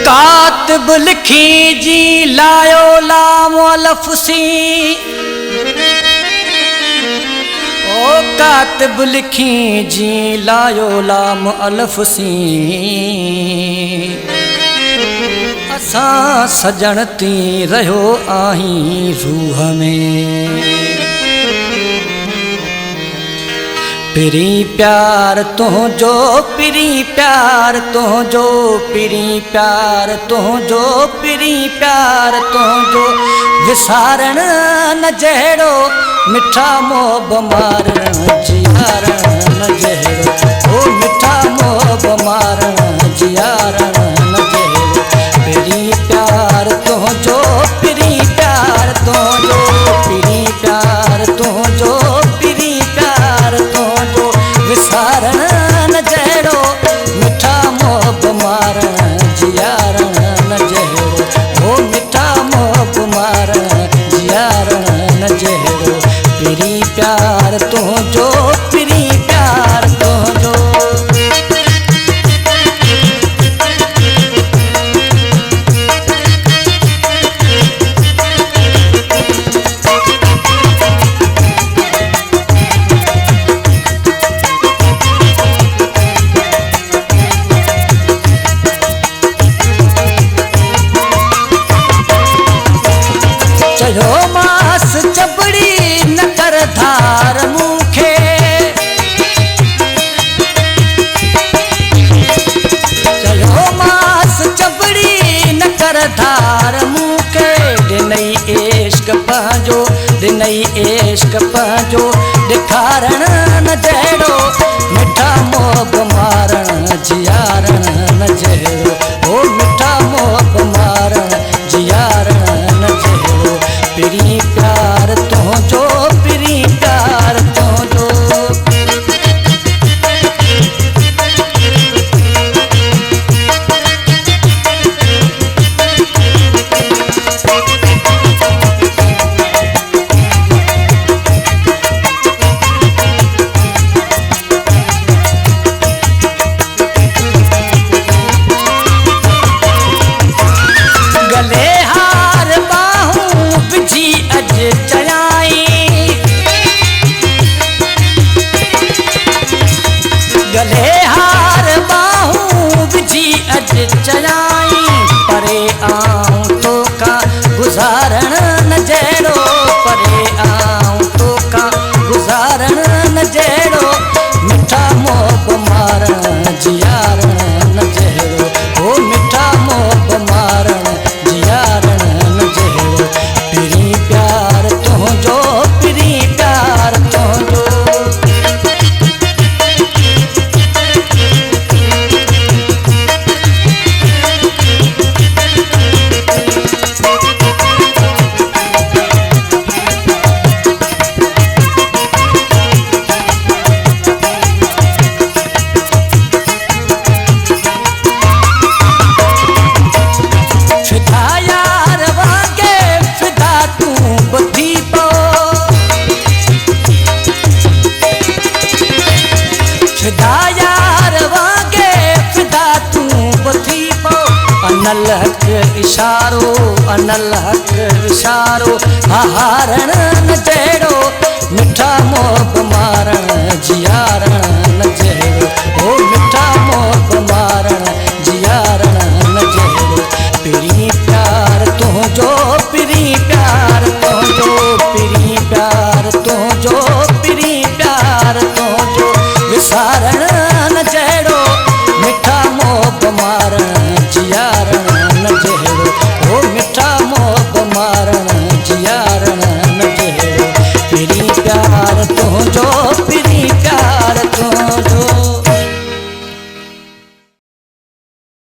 कातिब लिखी जी लायो लाम अलफ़सी ओ कातिब लिखी जी लायो लाम अलफ़सी असां सजण ती रहियो आहीं रूह में पिरी प्यार तुझो पिरी प्यार तुझो पिरी प्यार तुझो पिरी प्यार तुझो विसारण न जहिड़ो मिठा मोह मारण जियारण न जहिड़ो ओ मिठा मोह मारण जियारण न जहिड़ो पिरी प्यार तुझो पिरी प्यार तुझो पिरी प्यार तुझो पिरी प्यार तुझो विसारण न जहिड़ो मिठा मोह मारण जियारण न जहिड़ो ओ मिठा मोह मारण जियारण न जहिड़ो पिरी प्यार तुझो पिरी प्यार तुझो चयो मास चबड़ी न कर धार मूंखे चयो मास चबड़ी न कर धार मूंखे ॾिनई इश्क पंहिंजो ॾिनई इश्क पंहिंजो ॾेखारण न जहिड़ो मिठा मोह मारण जियारण न जहिड़ो ओ मिठा मोह मारण जियारण न जहिड़ो पिरी प्यार तुझो पिरी प्यार तुझो गले हार बाहूं विझी अॼु चयाई गले हार बाहूं विझी अॼु चयाई परे आऊं तोखां गुज़ारण न जहिड़ो परे आऊं तोखां गुज़ारण न जहिड़ो मिठा मोह मारण जियारण न जहिड़ो ओ मिठा मोह मारण जियारण न जहिड़ो पिरी प्यार तुझो पिरी प्यार तुझो फिदा यार वांगे फिदा तूं ॿुधी पो फिदा यार वांगे फिदा तूं ॿुधी पो अनल हक इशारो अनल हक इशारो हारण न जहिड़ो मिठा मोह मारण जियारण न जहिड़ो ओ